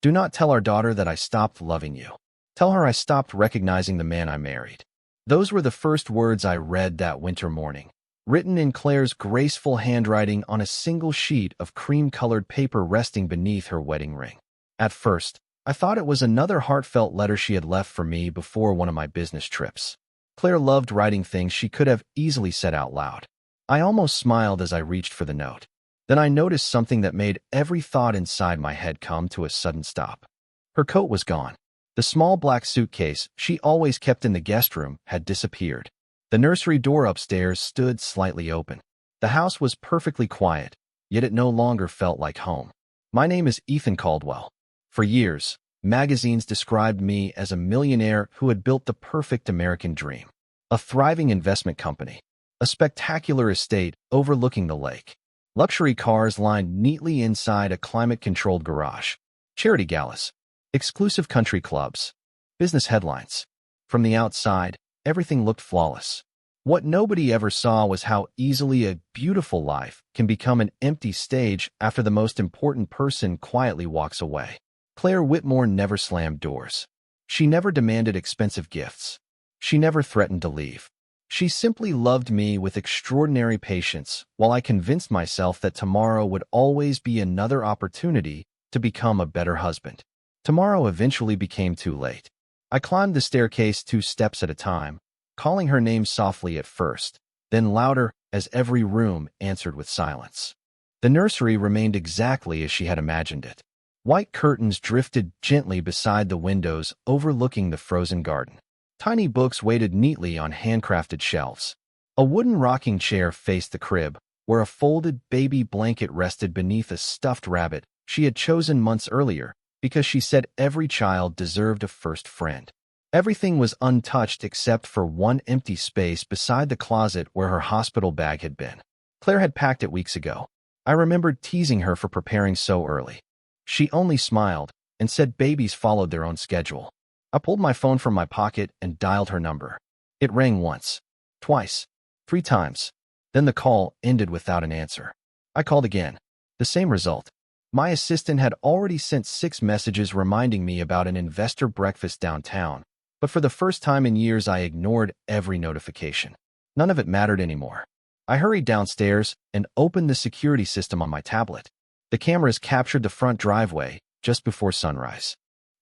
Do not tell our daughter that I stopped loving you. Tell her I stopped recognizing the man I married." Those were the first words I read that winter morning, written in Claire's graceful handwriting on a single sheet of cream-colored paper resting beneath her wedding ring. At first, I thought it was another heartfelt letter she had left for me before one of my business trips. Claire loved writing things she could have easily said out loud. I almost smiled as I reached for the note. Then I noticed something that made every thought inside my head come to a sudden stop. Her coat was gone. The small black suitcase she always kept in the guest room had disappeared. The nursery door upstairs stood slightly open. The house was perfectly quiet, yet it no longer felt like home. My name is Ethan Caldwell. For years, magazines described me as a millionaire who had built the perfect American dream. A thriving investment company. A spectacular estate overlooking the lake. Luxury cars lined neatly inside a climate-controlled garage. Charity galas. Exclusive country clubs. Business headlines. From the outside, everything looked flawless. What nobody ever saw was how easily a beautiful life can become an empty stage after the most important person quietly walks away. Claire Whitmore never slammed doors. She never demanded expensive gifts. She never threatened to leave. She simply loved me with extraordinary patience while I convinced myself that tomorrow would always be another opportunity to become a better husband. Tomorrow eventually became too late. I climbed the staircase 2 steps at a time, calling her name softly at first, then louder as every room answered with silence. The nursery remained exactly as she had imagined it. White curtains drifted gently beside the windows overlooking the frozen garden. Tiny books waited neatly on handcrafted shelves. A wooden rocking chair faced the crib, where a folded baby blanket rested beneath a stuffed rabbit she had chosen months earlier because she said every child deserved a first friend. Everything was untouched except for one empty space beside the closet where her hospital bag had been. Claire had packed it weeks ago. I remembered teasing her for preparing so early. She only smiled and said babies followed their own schedule. I pulled my phone from my pocket and dialed her number. It rang once, twice, 3 times. Then the call ended without an answer. I called again. The same result. My assistant had already sent 6 messages reminding me about an investor breakfast downtown, but for the first time in years I ignored every notification. None of it mattered anymore. I hurried downstairs and opened the security system on my tablet. The cameras captured the front driveway just before sunrise.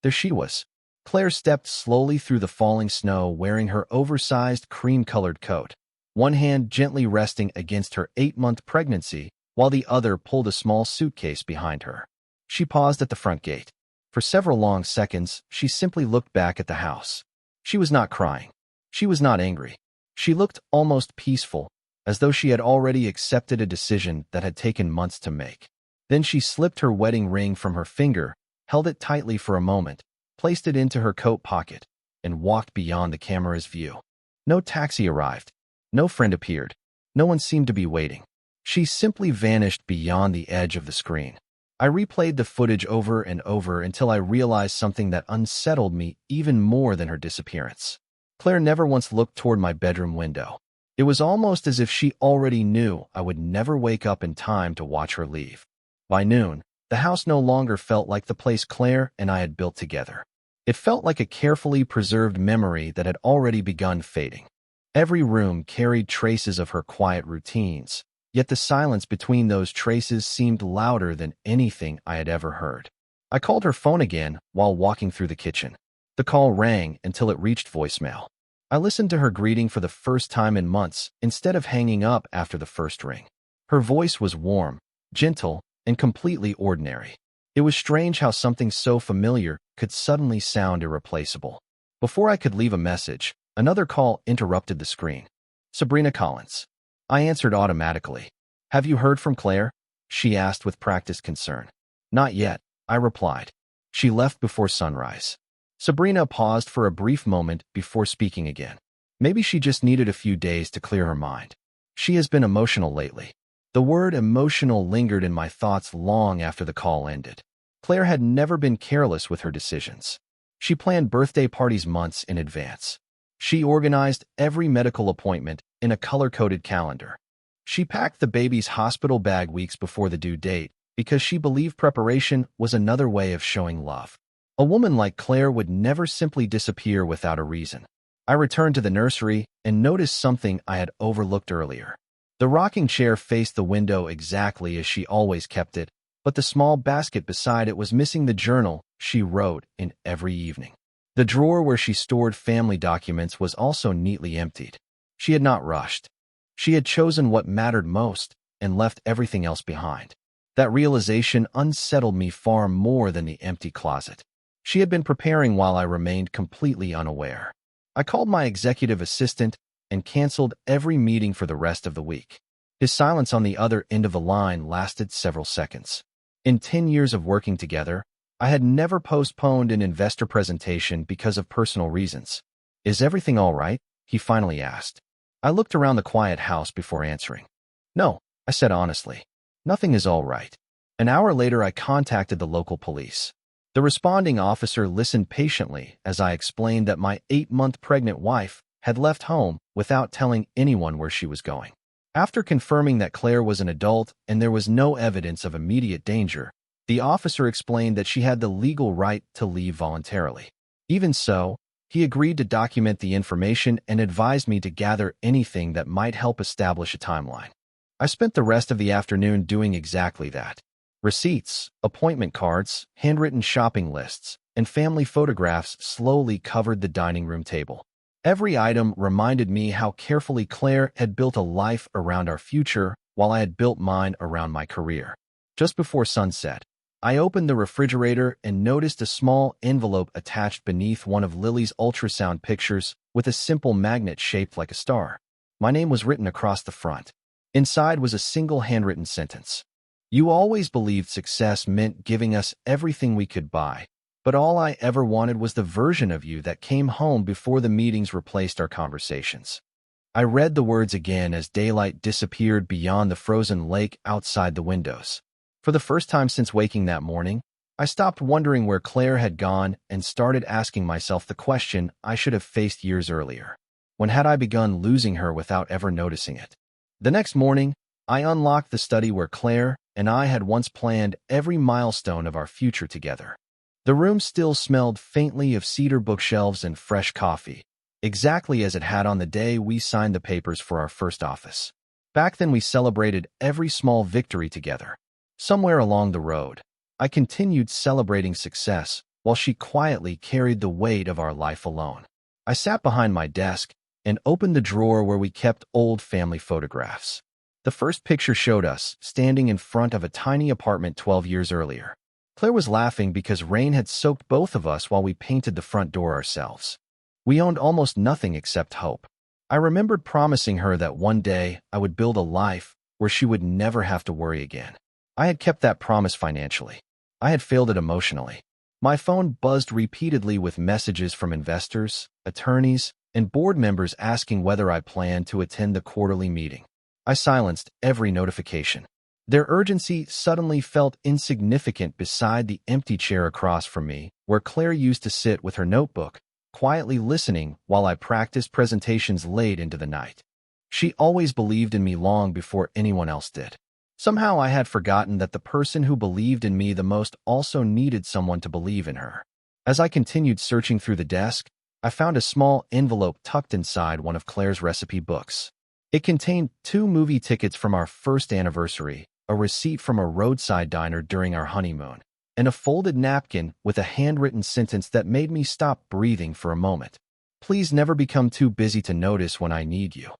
There she was. Claire stepped slowly through the falling snow wearing her oversized cream-colored coat, one hand gently resting against her 8-month pregnancy while the other pulled a small suitcase behind her. She paused at the front gate. For several long seconds, she simply looked back at the house. She was not crying. She was not angry. She looked almost peaceful, as though she had already accepted a decision that had taken months to make. Then she slipped her wedding ring from her finger, held it tightly for a moment, placed it into her coat pocket, and walked beyond the camera's view. No taxi arrived. No friend appeared. No one seemed to be waiting. She simply vanished beyond the edge of the screen. I replayed the footage over and over until I realized something that unsettled me even more than her disappearance. Claire never once looked toward my bedroom window. It was almost as if she already knew I would never wake up in time to watch her leave. By noon, the house no longer felt like the place Claire and I had built together. It felt like a carefully preserved memory that had already begun fading. Every room carried traces of her quiet routines, yet the silence between those traces seemed louder than anything I had ever heard. I called her phone again while walking through the kitchen. The call rang until it reached voicemail. I listened to her greeting for the first time in months instead of hanging up after the first ring. Her voice was warm, gentle, and completely ordinary. It was strange how something so familiar could suddenly sound irreplaceable. Before I could leave a message, another call interrupted the screen. Sabrina Collins. I answered automatically. "Have you heard from Claire?" she asked with practiced concern. "Not yet," I replied. "She left before sunrise." Sabrina paused for a brief moment before speaking again. Maybe she just needed a few days to clear her mind. She has been emotional lately. The word emotional lingered in my thoughts long after the call ended. Claire had never been careless with her decisions. She planned birthday parties months in advance. She organized every medical appointment in a color-coded calendar. She packed the baby's hospital bag weeks before the due date because she believed preparation was another way of showing love. A woman like Claire would never simply disappear without a reason. I returned to the nursery and noticed something I had overlooked earlier. The rocking chair faced the window exactly as she always kept it, but the small basket beside it was missing the journal she wrote in every evening. The drawer where she stored family documents was also neatly emptied. She had not rushed. She had chosen what mattered most and left everything else behind. That realization unsettled me far more than the empty closet. She had been preparing while I remained completely unaware. I called my executive assistant and canceled every meeting for the rest of the week. His silence on the other end of the line lasted several seconds. In 10 years of working together, I had never postponed an investor presentation because of personal reasons. "Is everything all right?" he finally asked. I looked around the quiet house before answering. "No," I said honestly. "Nothing is all right." An hour later, I contacted the local police. The responding officer listened patiently as I explained that my 8-month pregnant wife had left home without telling anyone where she was going. After confirming that Claire was an adult and there was no evidence of immediate danger, the officer explained that she had the legal right to leave voluntarily. Even so, he agreed to document the information and advised me to gather anything that might help establish a timeline. I spent the rest of the afternoon doing exactly that. Receipts, appointment cards, handwritten shopping lists, and family photographs slowly covered the dining room table. Every item reminded me how carefully Claire had built a life around our future while I had built mine around my career. Just before sunset, I opened the refrigerator and noticed a small envelope attached beneath one of Lily's ultrasound pictures with a simple magnet shaped like a star. My name was written across the front. Inside was a single handwritten sentence. "You always believed success meant giving us everything we could buy, but all I ever wanted was the version of you that came home before the meetings replaced our conversations." I read the words again as daylight disappeared beyond the frozen lake outside the windows. For the first time since waking that morning, I stopped wondering where Claire had gone and started asking myself the question I should have faced years earlier. When had I begun losing her without ever noticing it? The next morning, I unlocked the study where Claire and I had once planned every milestone of our future together. The room still smelled faintly of cedar bookshelves and fresh coffee, exactly as it had on the day we signed the papers for our first office. Back then, we celebrated every small victory together. Somewhere along the road, I continued celebrating success while she quietly carried the weight of our life alone. I sat behind my desk and opened the drawer where we kept old family photographs. The first picture showed us standing in front of a tiny apartment 12 years earlier. Claire was laughing because rain had soaked both of us while we painted the front door ourselves. We owned almost nothing except hope. I remembered promising her that one day I would build a life where she would never have to worry again. I had kept that promise financially. I had failed it emotionally. My phone buzzed repeatedly with messages from investors, attorneys, and board members asking whether I planned to attend the quarterly meeting. I silenced every notification. Their urgency suddenly felt insignificant beside the empty chair across from me, where Claire used to sit with her notebook, quietly listening while I practiced presentations late into the night. She always believed in me long before anyone else did. Somehow I had forgotten that the person who believed in me the most also needed someone to believe in her. As I continued searching through the desk, I found a small envelope tucked inside one of Claire's recipe books. It contained 2 movie tickets from our first anniversary, a receipt from a roadside diner during our honeymoon, and a folded napkin with a handwritten sentence that made me stop breathing for a moment. "Please never become too busy to notice when I need you."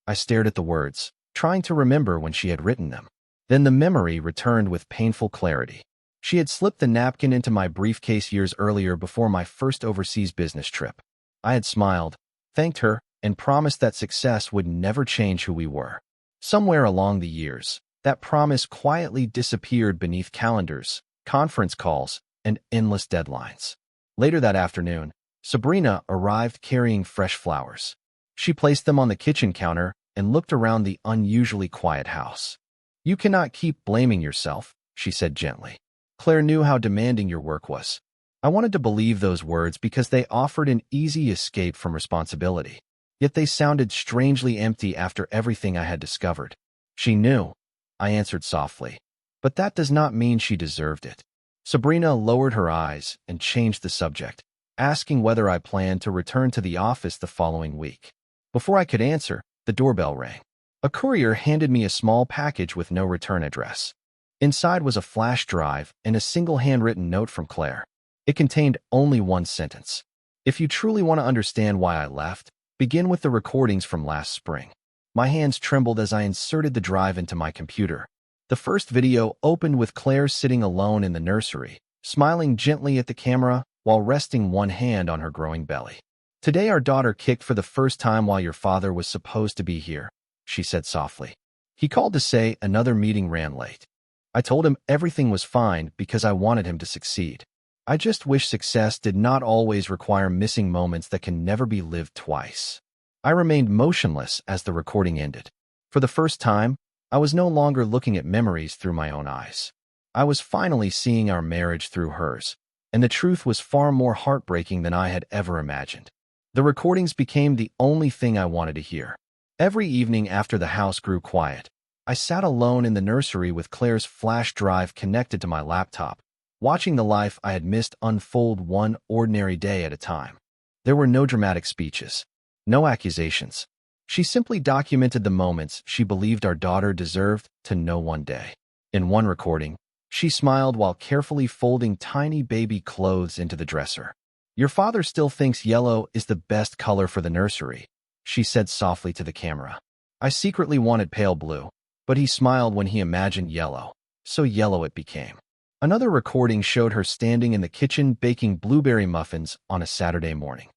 I stared at the words, trying to remember when she had written them. Then the memory returned with painful clarity. She had slipped the napkin into my briefcase years earlier before my first overseas business trip. I had smiled, thanked her, and promised that success would never change who we were. Somewhere along the years, that promise quietly disappeared beneath calendars, conference calls, and endless deadlines. Later that afternoon, Sabrina arrived carrying fresh flowers. She placed them on the kitchen counter and looked around the unusually quiet house. "You cannot keep blaming yourself," she said gently. "Claire knew how demanding your work was." I wanted to believe those words because they offered an easy escape from responsibility. Yet they sounded strangely empty after everything I had discovered. "She knew," I answered softly. but that does not mean she deserved it. Sabrina lowered her eyes and changed the subject, asking whether I planned to return to the office the following week. Before I could answer, the doorbell rang. A courier handed me a small package with no return address. Inside was a flash drive and a single handwritten note from Claire. It contained only one sentence. If you truly want to understand why I left, begin with the recordings from last spring. My hands trembled as I inserted the drive into my computer. The first video opened with Claire sitting alone in the nursery, smiling gently at the camera while resting one hand on her growing belly. "Today our daughter kicked for the first time while your father was supposed to be here," she said softly. "He called to say another meeting ran late. I told him everything was fine because I wanted him to succeed. I just wish success did not always require missing moments that can never be lived twice." I remained motionless as the recording ended. For the first time, I was no longer looking at memories through my own eyes. I was finally seeing our marriage through hers, and the truth was far more heartbreaking than I had ever imagined. The recordings became the only thing I wanted to hear. Every evening after the house grew quiet, I sat alone in the nursery with Claire's flash drive connected to my laptop, watching the life I had missed unfold one ordinary day at a time. There were no dramatic speeches, no accusations. She simply documented the moments she believed our daughter deserved to know one day. In one recording, she smiled while carefully folding tiny baby clothes into the dresser. "Your father still thinks yellow is the best color for the nursery," she said softly to the camera. "I secretly wanted pale blue, but he smiled when he imagined yellow, so yellow it became." Another recording showed her standing in the kitchen baking blueberry muffins on a Saturday morning.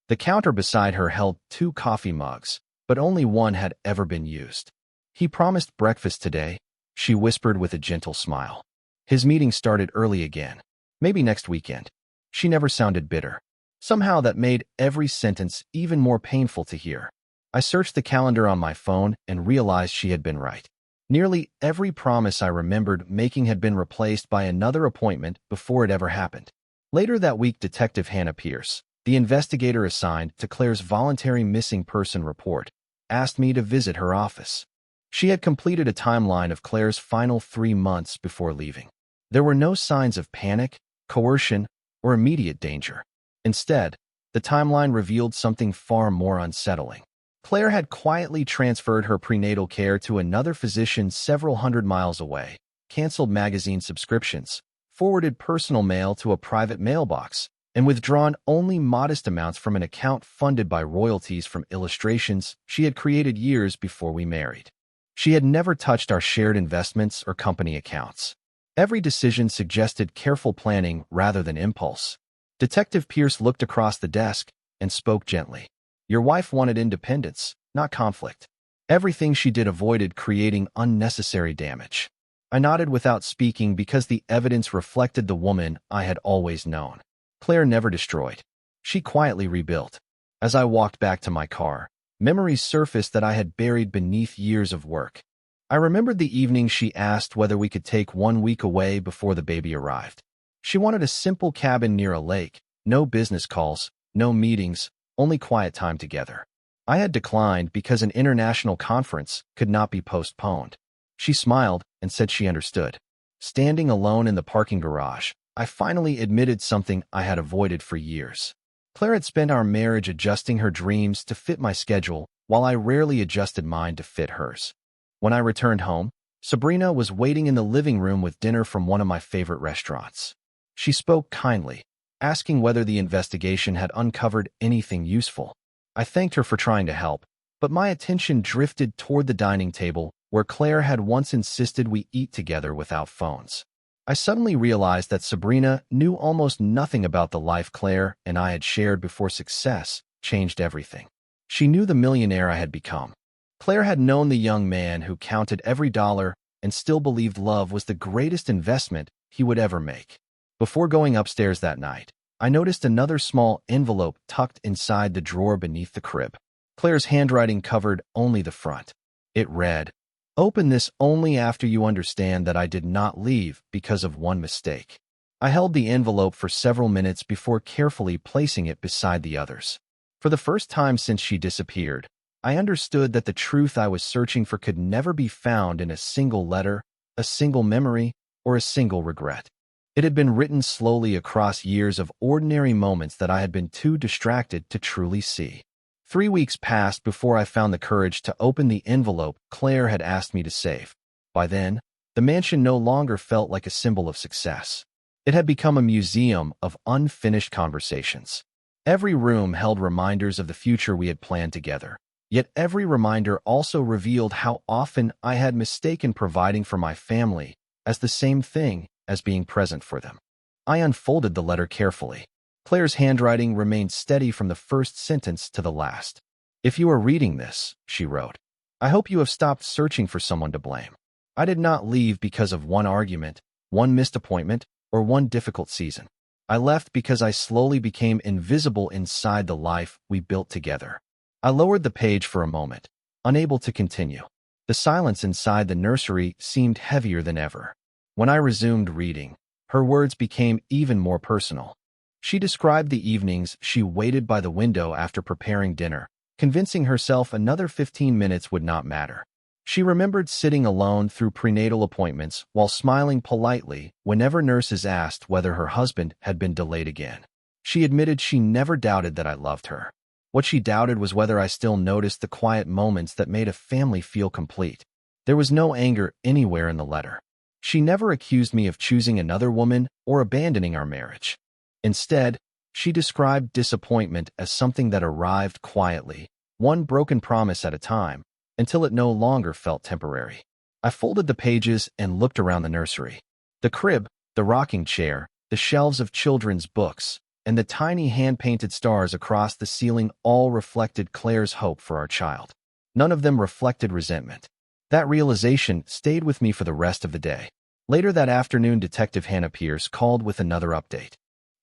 The counter beside her held 2 coffee mugs, but only one had ever been used. "He promised breakfast today," she whispered with a gentle smile. "His meeting started early again. Maybe next weekend." She never sounded bitter. Somehow that made every sentence even more painful to hear. I searched the calendar on my phone and realized she had been right. Nearly every promise I remembered making had been replaced by another appointment before it ever happened. Later that week, Detective Hannah Pierce, the investigator assigned to Claire's voluntary missing person report, asked me to visit her office. She had completed a timeline of Claire's final 3 months before leaving. There were no signs of panic, coercion, or immediate danger. Instead, the timeline revealed something far more unsettling. Claire had quietly transferred her prenatal care to another physician several hundred miles away, canceled magazine subscriptions, forwarded personal mail to a private mailbox, and withdrawn only modest amounts from an account funded by royalties from illustrations she had created years before we married. She had never touched our shared investments or company accounts. Every decision suggested careful planning rather than impulse. Detective Pierce looked across the desk and spoke gently. "Your wife wanted independence, not conflict. Everything she did avoided creating unnecessary damage." I nodded without speaking because the evidence reflected the woman I had always known. Claire never destroyed. She quietly rebuilt. As I walked back to my car, memories surfaced that I had buried beneath years of work. I remembered the evening she asked whether we could take 1 week away before the baby arrived. She wanted a simple cabin near a lake, no business calls, no meetings, only quiet time together. I had declined because an international conference could not be postponed. She smiled and said she understood. Standing alone in the parking garage, I finally admitted something I had avoided for years. Claire had spent our marriage adjusting her dreams to fit my schedule, while I rarely adjusted mine to fit hers. When I returned home, Sabrina was waiting in the living room with dinner from one of my favorite restaurants. She spoke kindly, asking whether the investigation had uncovered anything useful. I thanked her for trying to help, but my attention drifted toward the dining table where Claire had once insisted we eat together without phones. I suddenly realized that Sabrina knew almost nothing about the life Claire and I had shared before success changed everything. She knew the millionaire I had become. Claire had known the young man who counted every dollar and still believed love was the greatest investment he would ever make. Before going upstairs that night, I noticed another small envelope tucked inside the drawer beneath the crib. Claire's handwriting covered only the front. It read, "Open this only after you understand that I did not leave because of one mistake." I held the envelope for several minutes before carefully placing it beside the others. For the first time since she disappeared, I understood that the truth I was searching for could never be found in a single letter, a single memory, or a single regret. It had been written slowly across years of ordinary moments that I had been too distracted to truly see. 3 weeks passed before I found the courage to open the envelope Claire had asked me to save. By then, the mansion no longer felt like a symbol of success. It had become a museum of unfinished conversations. Every room held reminders of the future we had planned together. Yet every reminder also revealed how often I had mistaken providing for my family as the same thing as being present for them. I unfolded the letter carefully. Claire's handwriting remained steady from the first sentence to the last. "If you are reading this," she wrote, "I hope you have stopped searching for someone to blame. I did not leave because of one argument, one missed appointment, or one difficult season. I left because I slowly became invisible inside the life we built together." I lowered the page for a moment, unable to continue. The silence inside the nursery seemed heavier than ever. When I resumed reading, her words became even more personal. She described the evenings she waited by the window after preparing dinner, convincing herself another 15 minutes would not matter. She remembered sitting alone through prenatal appointments while smiling politely whenever nurses asked whether her husband had been delayed again. She admitted she never doubted that I loved her. What she doubted was whether I still noticed the quiet moments that made a family feel complete. There was no anger anywhere in the letter. She never accused me of choosing another woman or abandoning our marriage. Instead, she described disappointment as something that arrived quietly, one broken promise at a time, until it no longer felt temporary. I folded the pages and looked around the nursery. The crib, the rocking chair, the shelves of children's books, and the tiny hand-painted stars across the ceiling all reflected Claire's hope for our child. None of them reflected resentment. That realization stayed with me for the rest of the day. Later that afternoon, Detective Hannah Pierce called with another update.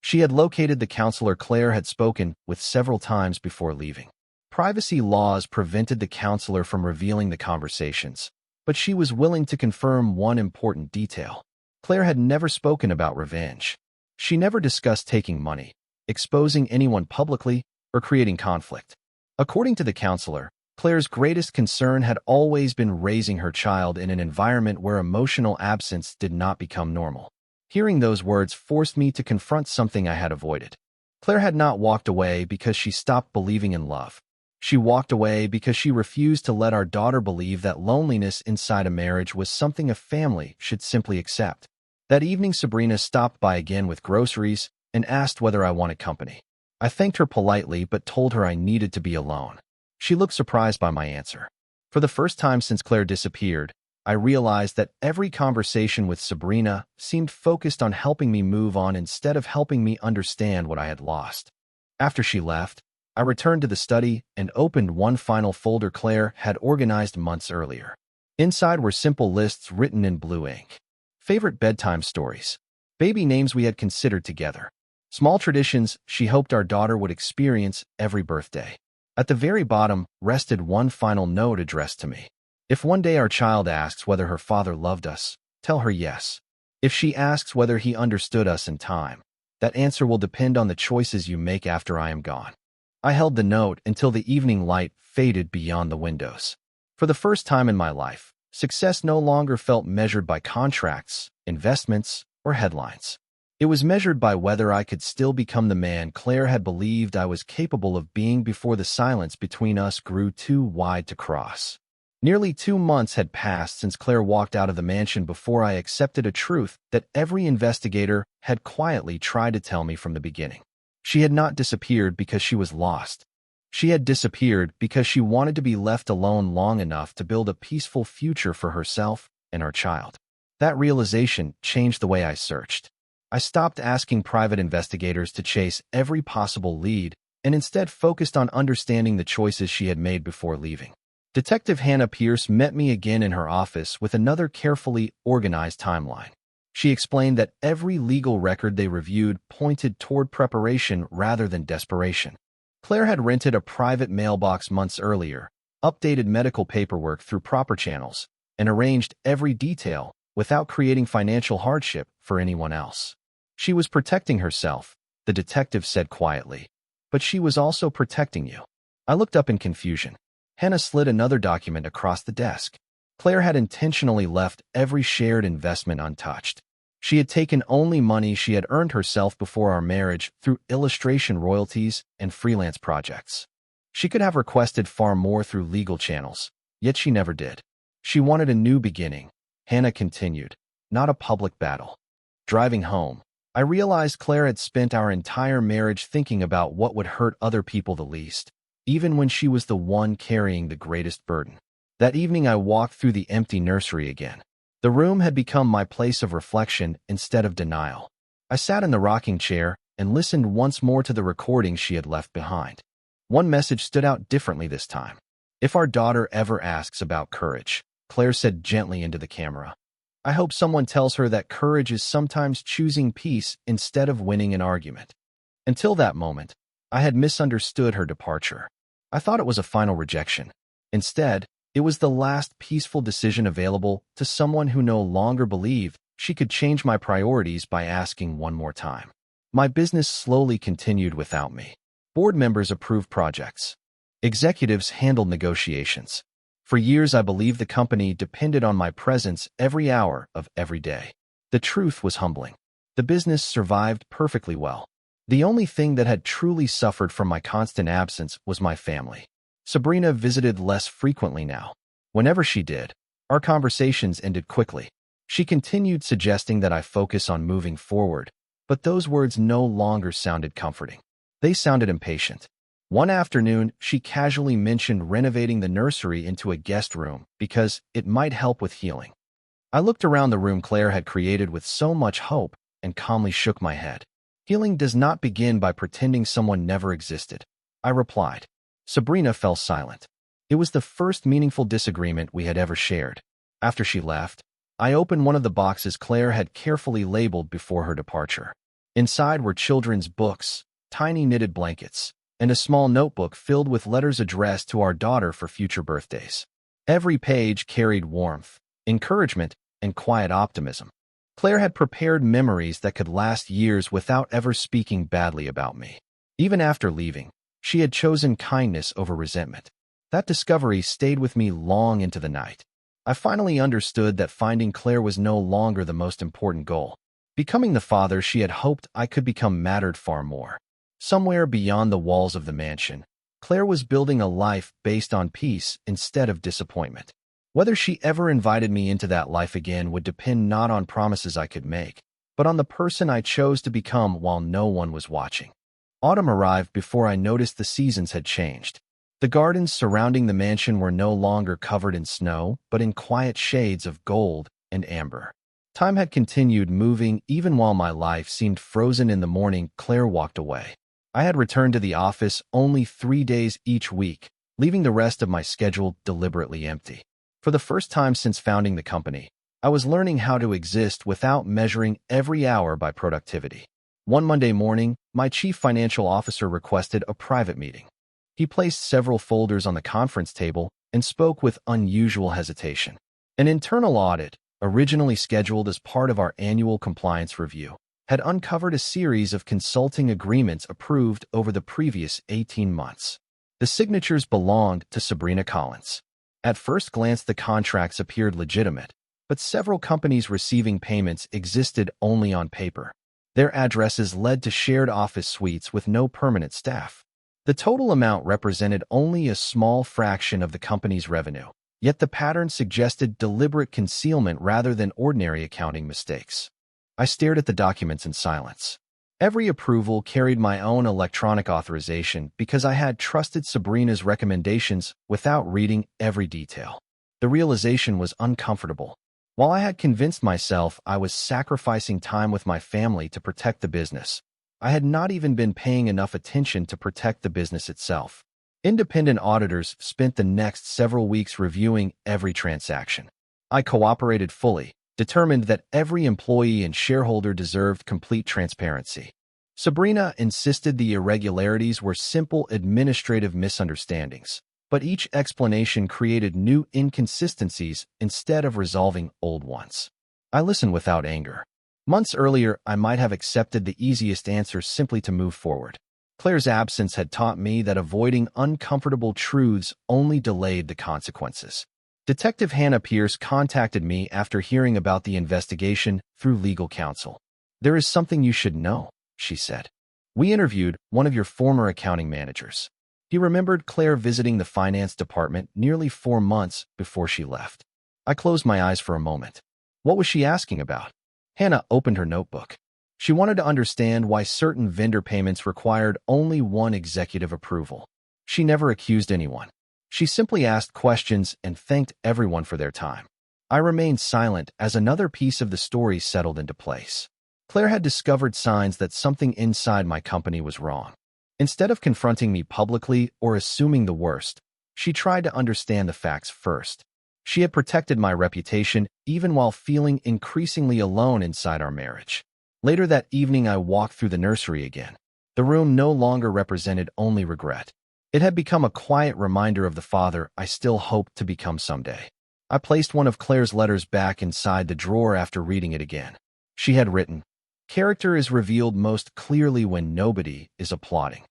She had located the counselor Claire had spoken with several times before leaving. Privacy laws prevented the counselor from revealing the conversations, but she was willing to confirm one important detail. Claire had never spoken about revenge. She never discussed taking money, exposing anyone publicly, or creating conflict. According to the counselor, Claire's greatest concern had always been raising her child in an environment where emotional absence did not become normal. Hearing those words forced me to confront something I had avoided. Claire had not walked away because she stopped believing in love. She walked away because she refused to let our daughter believe that loneliness inside a marriage was something a family should simply accept. That evening, Sabrina stopped by again with groceries and asked whether I wanted company. I thanked her politely but told her I needed to be alone. She looked surprised by my answer. For the first time since Claire disappeared, I realized that every conversation with Sabrina seemed focused on helping me move on instead of helping me understand what I had lost. After she left, I returned to the study and opened one final folder Claire had organized months earlier. Inside were simple lists written in blue ink. Favorite bedtime stories, baby names we had considered together, small traditions she hoped our daughter would experience every birthday. At the very bottom rested one final note addressed to me. If one day our child asks whether her father loved us, tell her yes. If she asks whether he understood us in time, that answer will depend on the choices you make after I am gone. I held the note until the evening light faded beyond the windows. For the first time in my life, success no longer felt measured by contracts, investments, or headlines. It was measured by whether I could still become the man Claire had believed I was capable of being before the silence between us grew too wide to cross. Nearly 2 months had passed since Claire walked out of the mansion before I accepted a truth that every investigator had quietly tried to tell me from the beginning. She had not disappeared because she was lost. She had disappeared because she wanted to be left alone long enough to build a peaceful future for herself and our child. That realization changed the way I searched. I stopped asking private investigators to chase every possible lead and instead focused on understanding the choices she had made before leaving. Detective Hannah Pierce met me again in her office with another carefully organized timeline. She explained that every legal record they reviewed pointed toward preparation rather than desperation. Claire had rented a private mailbox months earlier, updated medical paperwork through proper channels, and arranged every detail without creating financial hardship for anyone else. She was protecting herself, the detective said quietly, but she was also protecting you. I looked up in confusion. Hannah slid another document across the desk. Claire had intentionally left every shared investment untouched. She had taken only money she had earned herself before our marriage through illustration royalties and freelance projects. She could have requested far more through legal channels, yet she never did. She wanted a new beginning, Hannah continued, not a public battle. Driving home, I realized Claire had spent our entire marriage thinking about what would hurt other people the least, even when she was the one carrying the greatest burden. That evening I walked through the empty nursery again. The room had become my place of reflection instead of denial. I sat in the rocking chair and listened once more to the recording she had left behind. One message stood out differently this time. If our daughter ever asks about courage, Claire said gently into the camera, I hope someone tells her that courage is sometimes choosing peace instead of winning an argument. Until that moment, I had misunderstood her departure. I thought it was a final rejection. Instead, it was the last peaceful decision available to someone who no longer believed she could change my priorities by asking one more time. My business slowly continued without me. Board members approved projects. Executives handled negotiations. For years, I believed the company depended on my presence every hour of every day. The truth was humbling. The business survived perfectly well. The only thing that had truly suffered from my constant absence was my family. Sabrina visited less frequently now. Whenever she did, our conversations ended quickly. She continued suggesting that I focus on moving forward, but those words no longer sounded comforting. They sounded impatient. One afternoon, she casually mentioned renovating the nursery into a guest room because it might help with healing. I looked around the room Claire had created with so much hope and calmly shook my head. Healing does not begin by pretending someone never existed, I replied. Sabrina fell silent. It was the first meaningful disagreement we had ever shared. After she left, I opened one of the boxes Claire had carefully labeled before her departure. Inside were children's books, tiny knitted blankets, and a small notebook filled with letters addressed to our daughter for future birthdays. Every page carried warmth, encouragement, and quiet optimism. Claire had prepared memories that could last years without ever speaking badly about me. Even after leaving, she had chosen kindness over resentment. That discovery stayed with me long into the night. I finally understood that finding Claire was no longer the most important goal. Becoming the father she had hoped I could become mattered far more. Somewhere beyond the walls of the mansion, Claire was building a life based on peace instead of disappointment. Whether she ever invited me into that life again would depend not on promises I could make, but on the person I chose to become while no one was watching. Autumn arrived before I noticed the seasons had changed. The gardens surrounding the mansion were no longer covered in snow, but in quiet shades of gold and amber. Time had continued moving even while my life seemed frozen. In the morning, Claire walked away. I had returned to the office only 3 days each week, leaving the rest of my schedule deliberately empty. For the first time since founding the company, I was learning how to exist without measuring every hour by productivity. One Monday morning, my chief financial officer requested a private meeting. He placed several folders on the conference table and spoke with unusual hesitation. An internal audit, originally scheduled as part of our annual compliance review, had uncovered a series of consulting agreements approved over the previous 18 months. The signatures belonged to Sabrina Collins. At first glance, the contracts appeared legitimate, but several companies receiving payments existed only on paper. Their addresses led to shared office suites with no permanent staff. The total amount represented only a small fraction of the company's revenue, yet the pattern suggested deliberate concealment rather than ordinary accounting mistakes. I stared at the documents in silence. Every approval carried my own electronic authorization because I had trusted Sabrina's recommendations without reading every detail. The realization was uncomfortable. While I had convinced myself I was sacrificing time with my family to protect the business, I had not even been paying enough attention to protect the business itself. Independent auditors spent the next several weeks reviewing every transaction. I cooperated fully, determined that every employee and shareholder deserved complete transparency. Sabrina insisted the irregularities were simple administrative misunderstandings, but each explanation created new inconsistencies instead of resolving old ones. I listened without anger. Months earlier, I might have accepted the easiest answer simply to move forward. Claire's absence had taught me that avoiding uncomfortable truths only delayed the consequences. Detective Hannah Pierce contacted me after hearing about the investigation through legal counsel. There is something you should know, she said. We interviewed one of your former accounting managers. He remembered Claire visiting the finance department nearly 4 months before she left. I closed my eyes for a moment. What was she asking about? Hannah opened her notebook. She wanted to understand why certain vendor payments required only one executive approval. She never accused anyone. She simply asked questions and thanked everyone for their time. I remained silent as another piece of the story settled into place. Claire had discovered signs that something inside my company was wrong. Instead of confronting me publicly or assuming the worst, she tried to understand the facts first. She had protected my reputation even while feeling increasingly alone inside our marriage. Later that evening, I walked through the nursery again. The room no longer represented only regret. It had become a quiet reminder of the father I still hoped to become someday. I placed one of Claire's letters back inside the drawer after reading it again. She had written, "Character is revealed most clearly when nobody is applauding."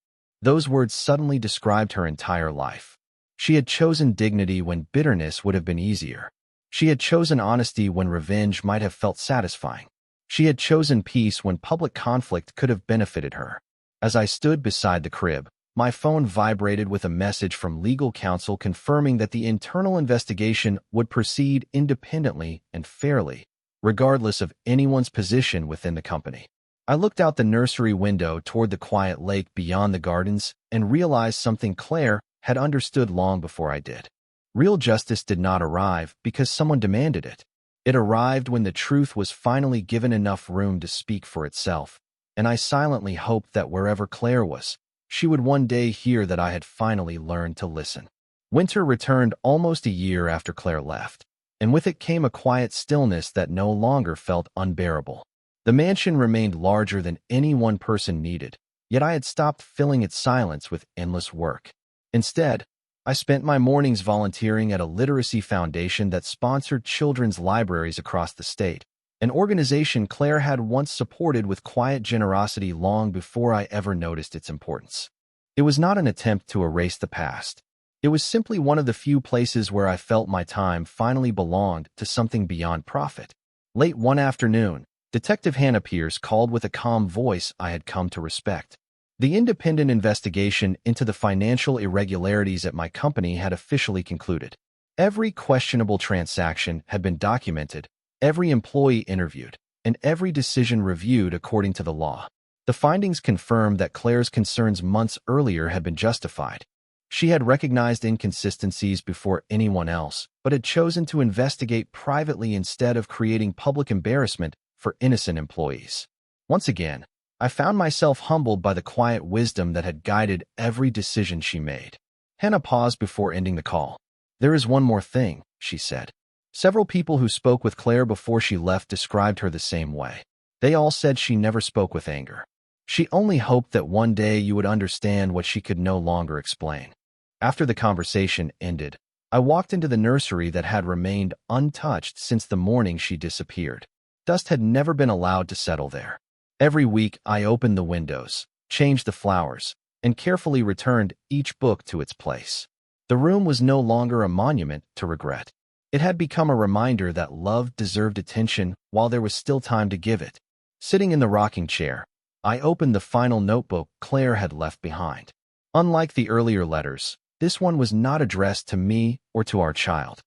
Those words suddenly described her entire life. She had chosen dignity when bitterness would have been easier. She had chosen honesty when revenge might have felt satisfying. She had chosen peace when public conflict could have benefited her. As I stood beside the crib, my phone vibrated with a message from legal counsel confirming that the internal investigation would proceed independently and fairly, regardless of anyone's position within the company. I looked out the nursery window toward the quiet lake beyond the gardens and realized something Claire had understood long before I did. Real justice did not arrive because someone demanded it. It arrived when the truth was finally given enough room to speak for itself, and I silently hoped that wherever Claire was, she would one day hear that I had finally learned to listen. Winter returned almost a year after Claire left, and with it came a quiet stillness that no longer felt unbearable. The mansion remained larger than any one person needed, yet I had stopped filling its silence with endless work. Instead, I spent my mornings volunteering at a literacy foundation that sponsored children's libraries across the state, an organization Claire had once supported with quiet generosity long before I ever noticed its importance. It was not an attempt to erase the past. It was simply one of the few places where I felt my time finally belonged to something beyond profit. Late one afternoon, Detective Hannah Pierce called with a calm voice I had come to respect. The independent investigation into the financial irregularities at my company had officially concluded. Every questionable transaction had been documented, every employee interviewed, and every decision reviewed according to the law. The findings confirmed that Claire's concerns months earlier had been justified. She had recognized inconsistencies before anyone else, but had chosen to investigate privately instead of creating public embarrassment for innocent employees. Once again, I found myself humbled by the quiet wisdom that had guided every decision she made. Hannah paused before ending the call. "There is one more thing," she said. Several people who spoke with Claire before she left described her the same way. They all said she never spoke with anger. She only hoped that one day you would understand what she could no longer explain. After the conversation ended, I walked into the nursery that had remained untouched since the morning she disappeared. Dust had never been allowed to settle there. Every week, I opened the windows, changed the flowers, and carefully returned each book to its place. The room was no longer a monument to regret. It had become a reminder that love deserved attention while there was still time to give it. Sitting in the rocking chair, I opened the final notebook Claire had left behind. Unlike the earlier letters, this one was not addressed to me or to our child.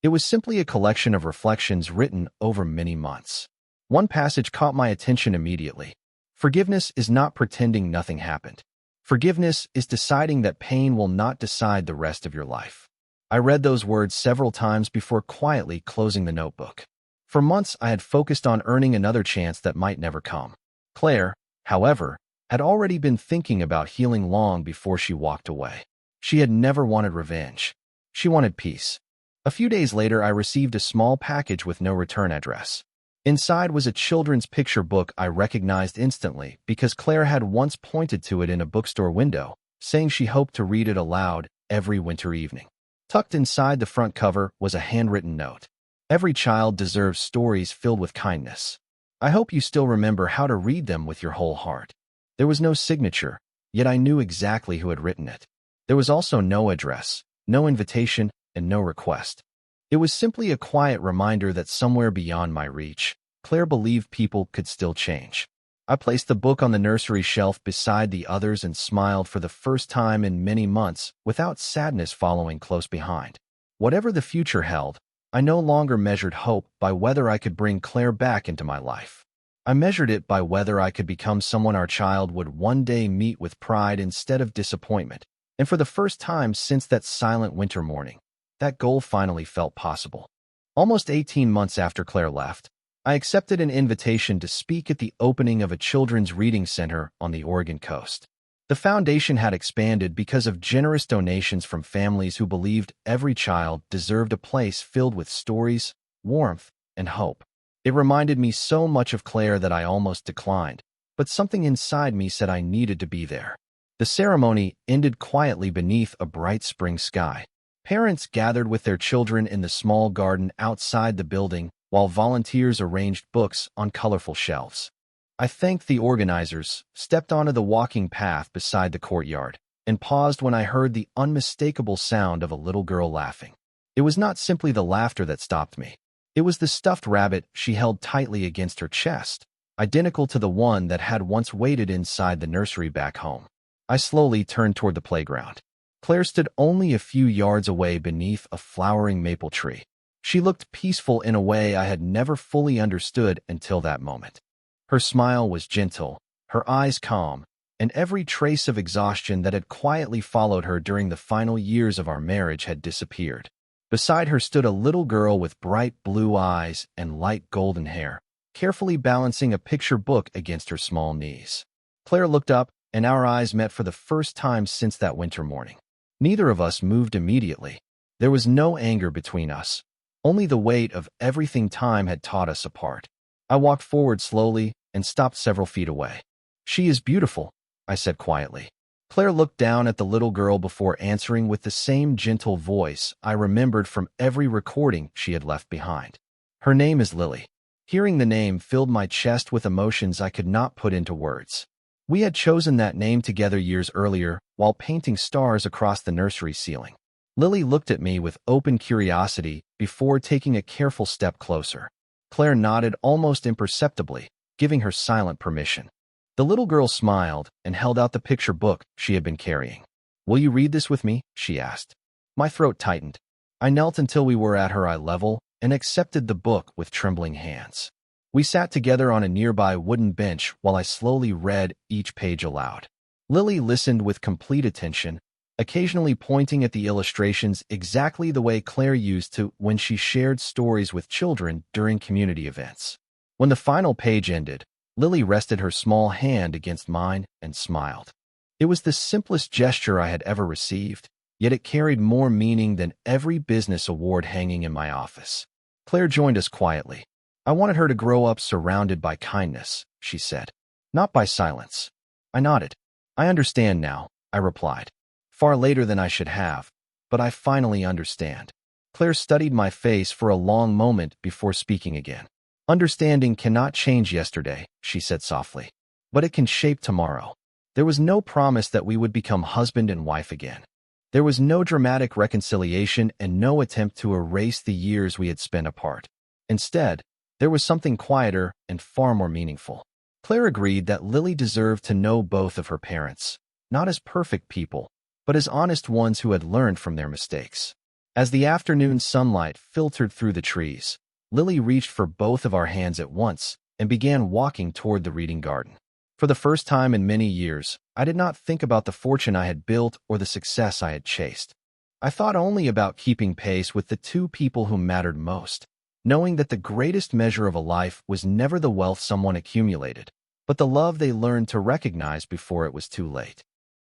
It was simply a collection of reflections written over many months. One passage caught my attention immediately. Forgiveness is not pretending nothing happened. Forgiveness is deciding that pain will not decide the rest of your life. I read those words several times before quietly closing the notebook. For months, I had focused on earning another chance that might never come. Claire, however, had already been thinking about healing long before she walked away. She had never wanted revenge. She wanted peace. A few days later, I received a small package with no return address. Inside was a children's picture book I recognized instantly because Claire had once pointed to it in a bookstore window, saying she hoped to read it aloud every winter evening. Tucked inside the front cover was a handwritten note. "Every child deserves stories filled with kindness. I hope you still remember how to read them with your whole heart." There was no signature, yet I knew exactly who had written it. There was also no address, no invitation, and no request. It was simply a quiet reminder that somewhere beyond my reach, Claire believed people could still change. I placed the book on the nursery shelf beside the others and smiled for the first time in many months without sadness following close behind. Whatever the future held, I no longer measured hope by whether I could bring Claire back into my life. I measured it by whether I could become someone our child would one day meet with pride instead of disappointment. And for the first time since that silent winter morning, that goal finally felt possible. Almost 18 months after Claire left, I accepted an invitation to speak at the opening of a children's reading center on the Oregon coast. The foundation had expanded because of generous donations from families who believed every child deserved a place filled with stories, warmth, and hope. It reminded me so much of Claire that I almost declined, but something inside me said I needed to be there. The ceremony ended quietly beneath a bright spring sky. Parents gathered with their children in the small garden outside the building, while volunteers arranged books on colorful shelves. I thanked the organizers, stepped onto the walking path beside the courtyard, and paused when I heard the unmistakable sound of a little girl laughing. It was not simply the laughter that stopped me. It was the stuffed rabbit she held tightly against her chest, identical to the one that had once waited inside the nursery back home. I slowly turned toward the playground. Claire stood only a few yards away beneath a flowering maple tree. She looked peaceful in a way I had never fully understood until that moment. Her smile was gentle, her eyes calm, and every trace of exhaustion that had quietly followed her during the final years of our marriage had disappeared. Beside her stood a little girl with bright blue eyes and light golden hair, carefully balancing a picture book against her small knees. Claire looked up, and our eyes met for the first time since that winter morning. Neither of us moved immediately. There was no anger between us, only the weight of everything time had taught us apart. I walked forward slowly and stopped several feet away. "She is beautiful," I said quietly. Claire looked down at the little girl before answering with the same gentle voice I remembered from every recording she had left behind. "Her name is Lily." Hearing the name filled my chest with emotions I could not put into words. We had chosen that name together years earlier while painting stars across the nursery ceiling. Lily looked at me with open curiosity before taking a careful step closer. Claire nodded almost imperceptibly, giving her silent permission. The little girl smiled and held out the picture book she had been carrying. "Will you read this with me?" she asked. My throat tightened. I knelt until we were at her eye level and accepted the book with trembling hands. We sat together on a nearby wooden bench while I slowly read each page aloud. Lily listened with complete attention, occasionally pointing at the illustrations exactly the way Claire used to when she shared stories with children during community events. When the final page ended, Lily rested her small hand against mine and smiled. It was the simplest gesture I had ever received, yet it carried more meaning than every business award hanging in my office. Claire joined us quietly. "I wanted her to grow up surrounded by kindness," she said, "not by silence." I nodded. "I understand now," I replied. Far later than I should have, but I finally understand. Claire studied my face for a long moment before speaking again. "Understanding cannot change yesterday," she said softly, "but it can shape tomorrow." There was no promise that we would become husband and wife again. There was no dramatic reconciliation and no attempt to erase the years we had spent apart. Instead, there was something quieter and far more meaningful. Claire agreed that Lily deserved to know both of her parents, not as perfect people, but as honest ones who had learned from their mistakes. As the afternoon sunlight filtered through the trees, Lily reached for both of our hands at once and began walking toward the reading garden. For the first time in many years, I did not think about the fortune I had built or the success I had chased. I thought only about keeping pace with the two people who mattered most, knowing that the greatest measure of a life was never the wealth someone accumulated, but the love they learned to recognize before it was too late.